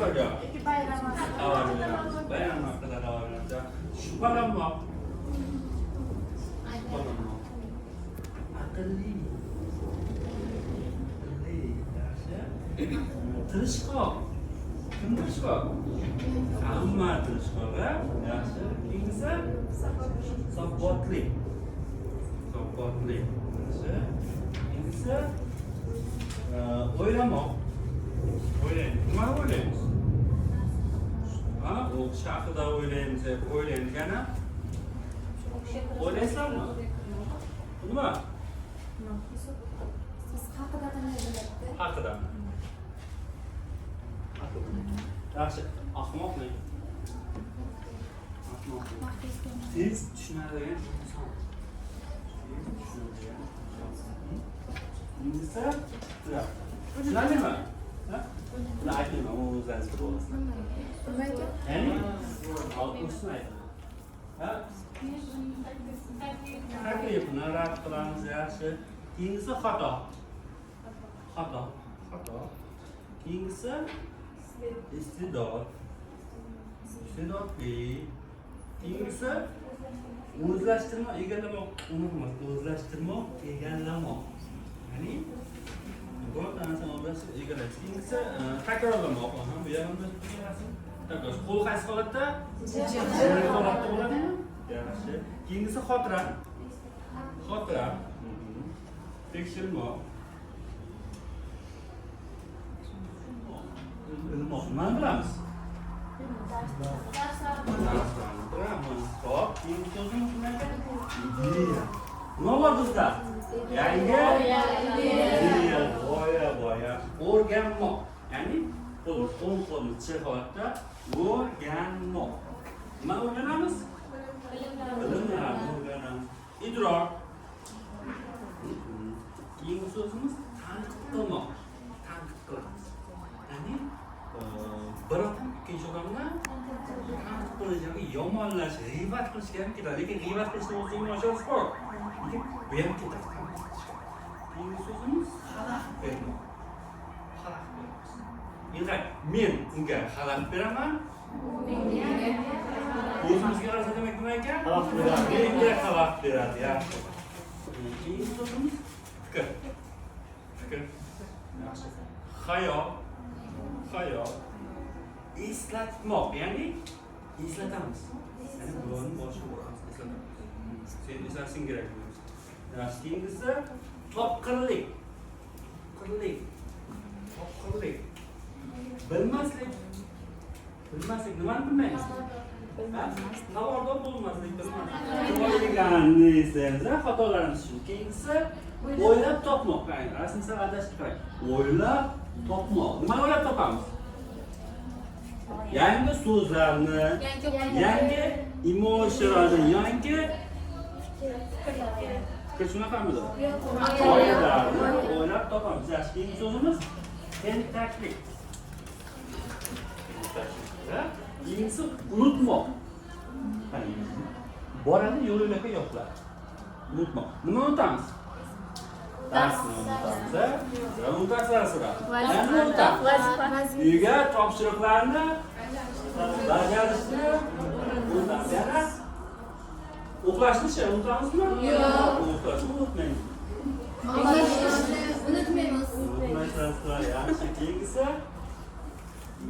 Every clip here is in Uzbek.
sizlarga? bayram Xabar beramiz. Bayram haqida xabar beramiz. Shubhalanmoq. Aqlli. Yaxshi. Tirishqoq. Kim tirishqoq? Hamma tirishqoq, ha? Yaxshi. Ikkinchisi sopotli. Sopotli. Yaxshi. Ikkinchisi o'ylamoq. O'ylaymiz. Nima o'ylaymiz? Ha, o'qish haqida o'ylaymiz, o'ylaymiz yana. O'ylaysizmi? Nima? Siz haqida qanday bo'lyapti? Haqida. Yaxshi, ahmoqmi? Ahmoq. Tez tushunadigan inson. Tez tushunadigan inson. Ingilischa tushunadingmi? Ha? Buni aytmayman, u o'zlaringiz qilib olasizlar. Nimaga? Ya'ni, o'qishni aytdim. Ha? Taklifni rad qilamiz, yaxshi. Keyingisi xato. Xato. Xato. Keyingisi iste'dod. Iste'dodli. Keyingisi o'zlashtirma, egallamoq, unutmas. O'zlashtirmoq, egallamoq. Ya'ni biror narsani o'zlashtirib egallash. Keyingisi takrorlamoq. Ha, bu yerda takror. Qo'l qaysi holatda? Jim holatda bo'ladimi? Yaxshi. Keyingisi xotira. Xotira. Tekshirmoq. Ilmoq. Nima bilamiz? Hop, keyingi so'zimiz nima ekan? Ideya. Nima bor bizda? Yangi ideya, g'oya. O'rganmoq. Ya'ni qo'l chiq holatda o'rganmoq. Nima o'rganamiz? Bilimlarni o'rganamiz. Idrok. Keyingi so'zimiz tanqid qilmoq. Tanqid qilamiz. Ya'ni bir odam ikkinchi odamni tanqid qilish yoki yomonlash, g'iybat qilishga ham ketadi. Lekin g'iybat qilishni o'zining mo'jazasi bor. Lekin bu ham ketadi. Keyingi so'zimiz xalaqit bermoq. Xalaqit beramiz. Endi men unga xalaqit beraman. O'zimizga qarasa demak nima ekan? Xalaqit beradi. Menga xalaqit beradi, yaxshi. Keyingi so'zimiz fikr. Fikr. Yaxshi. Xayol. Eslatmoq, ya'ni eslatamiz. Ya'ni birovning boshiga uramiz, eslatamiz. Sen eslashing kerak deymiz. Yaxshi, keyingisi topqirlik. Topqirlik. Bilmaslik. Nimani bilmaymiz? Xabardor bo'lmaslik, bilmaslik eslaymiz, xatolarimiz shu. Keyingisi o'ylab topmoq. Rasmsal adashib kerak. O'ylab topmoq. Nimani o'ylab topamiz? Yangi so'zlarni, yangi emotionlarni, yangi fikr shunaqamidi? G'oyalarni o'ylab topamiz. Yaxshi, keyingi so'zimiz tentaklik. Keyingisi unutmoq. Boradi yo'l-yo'lakay yo'qladi. Unutmoq. Nima unutamiz? Darsni unutamiz. Unutasizlar. Yana unutamiz. Uyga topshiriqlarni bajarishni unutamiz. Yana uxlashni unutamizmi? Yo'q. Uxlashni unutmaymiz. Unutmaymiz. Yaxshi, keyingisi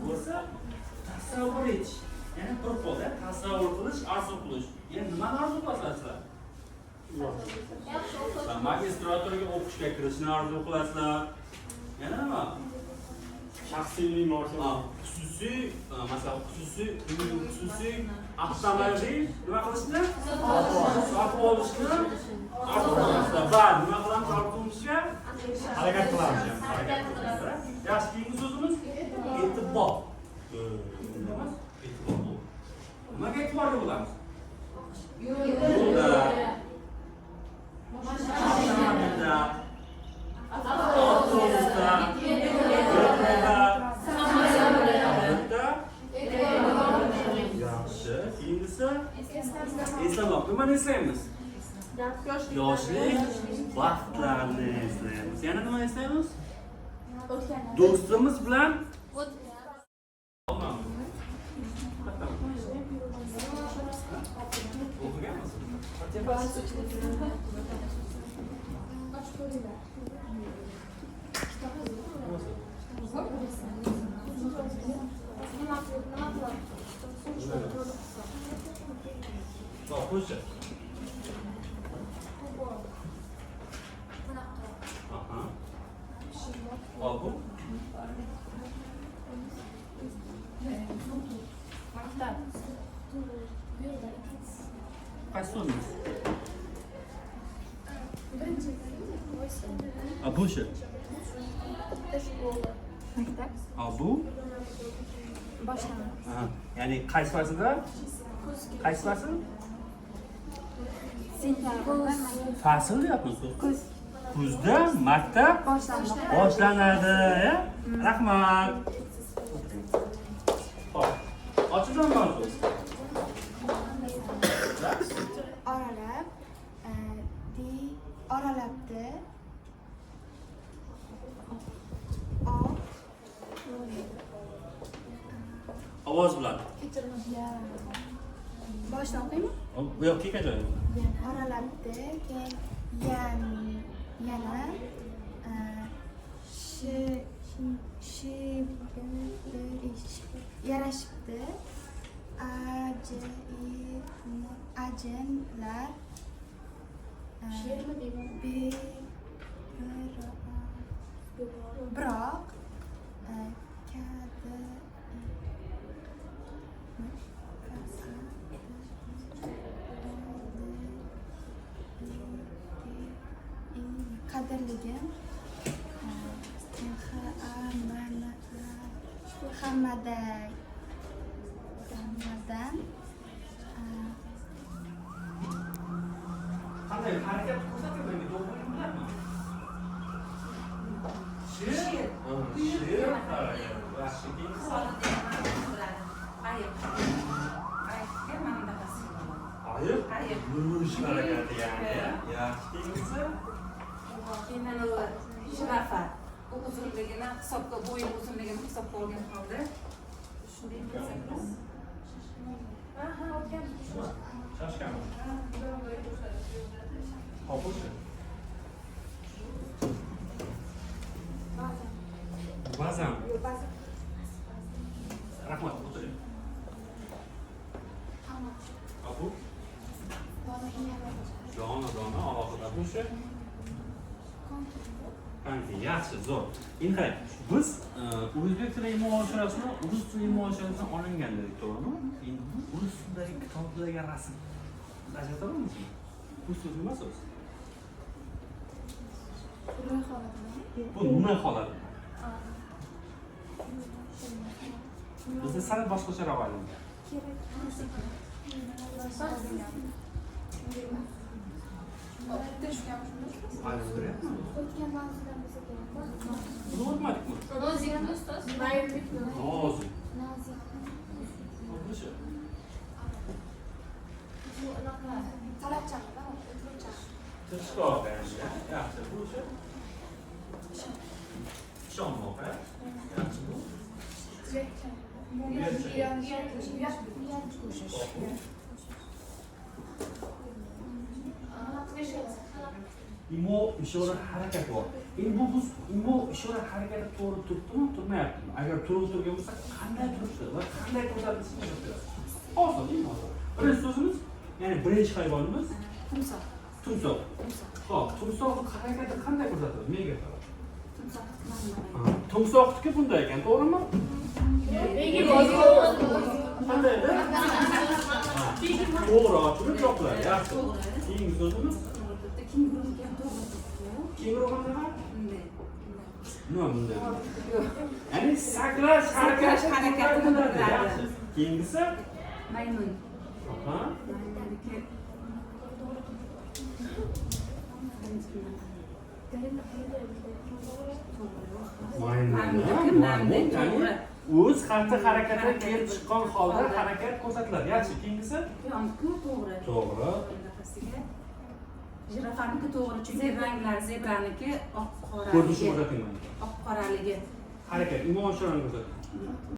bo'lsa tasavvur etish. Ya'ni bir qo'lda tasavvur qilish, arzu qilish. Endi nimani arzu qilasizlar? Magistraturga o'qishga kirishni arzu qilasizlar. Yana nima? Shaxsiy mashina. Xususiy, masalan, xususiy avtomobil nima qilishni? Sotib olishni arzu qilasizlar. Va nima qilamiz? Arzu qilishga harakat qilamiz. Yaxshi, keyingi so'zimiz e'tibor. Nimaga e'tiborli bo'lamiz? Yo'lda, mashinada, avtobusda, samolyotda. Yaxshi. Keyingisi eslamoq. Nimani eslaymiz? Yoshlik vaqtlarini eslaymiz. Yana nima eslaymiz? Do'stimiz bilan qo'shchi. Aha. Hop bu. Qaysi so'zingiz? Bu shu. Maktab. Bu? Boshlang'ich. Aha. Ya'ni qaysi faslda? Qaysi fasl? Sentabr. Fasl deyapmiz. Kuz. Kuzda maktab boshlanadi. Rahmat. Hop. Ochidan mavzu. Oralab. Oralabdi. Ovoz bilan. Boshdan o'qiymi? Yo'q, keka joyi. Oralabdi. Keyin yana yarashibdi. Ajinlar. Biroq qadrligim hammadan Qanday harakat ko'rsatib menga to'g'ri biladimi? She'r. She'r harakat. Yaxshi keyin. Ayiq. Yurish harakati yani. Yaxshi keyingisi. Shirafa. Bu uzunligini hisobga, bo'yin uzunligini hisobga olgan holda shunday qilsangiz. Shashkan. Hopushi. Bazam. Rahmat, o'tiring. Abu. Dona, oxirida bo'shi. Qanday yaxshi, zo'r. Endi biz o'zbek tili muoshirasini, rus tili muoshirasidan olingan dedik, to'g'rimi? Endi bu rus tilidagi kitobdagi rasm. Ajrata olamizmi? Bu so'z nima so'z? Bu nima holati? Bizda sal boshqacharoq olingan. Aynen öyle. Unutmadık mı? Nazik. Olmuş ya. Tırskak yani. Yaxshi bu şey. Şanlı be. Yaxshi bu. İmo işora hareketi var. Bu imo işora hareketi doğru tuttu mu, turmayaptimi? Agar turib turgan bo'lsa, qanday turishdi va qanday ko'rsatishni bilamiz. Oson, eng oson. Birinchi so'zimiz, ya'ni birinchi hayvonimiz Timsoh. Timsoh. Xo'p, timsohning harakati qanday ko'rsatiladi? Menga qarang. Timsohniki bunday ekan, to'g'rimi? Qanday edi? To'g'ri ochilib yopiladi. Yaxshi. Keyingi so'zimiz kenguru nima? Nima bunday? Ya'ni sakrash harakatini bildiradi. Keyingisi Maymun. Aha. Maymun. Ya'ni o'z xatti harakatiga kelib chiqqan holda harakat ko'rsatiladi. Yaxshi, keyingisi? To'g'ri. To'g'ri. Jirafaniki to'g'ri, chunki ranglar zebraniki oq qoraligi. Ko'rinishi ko'rsatilmaydi. Oq qoraligi. Harakat, imo ishorani ko'rsatadi.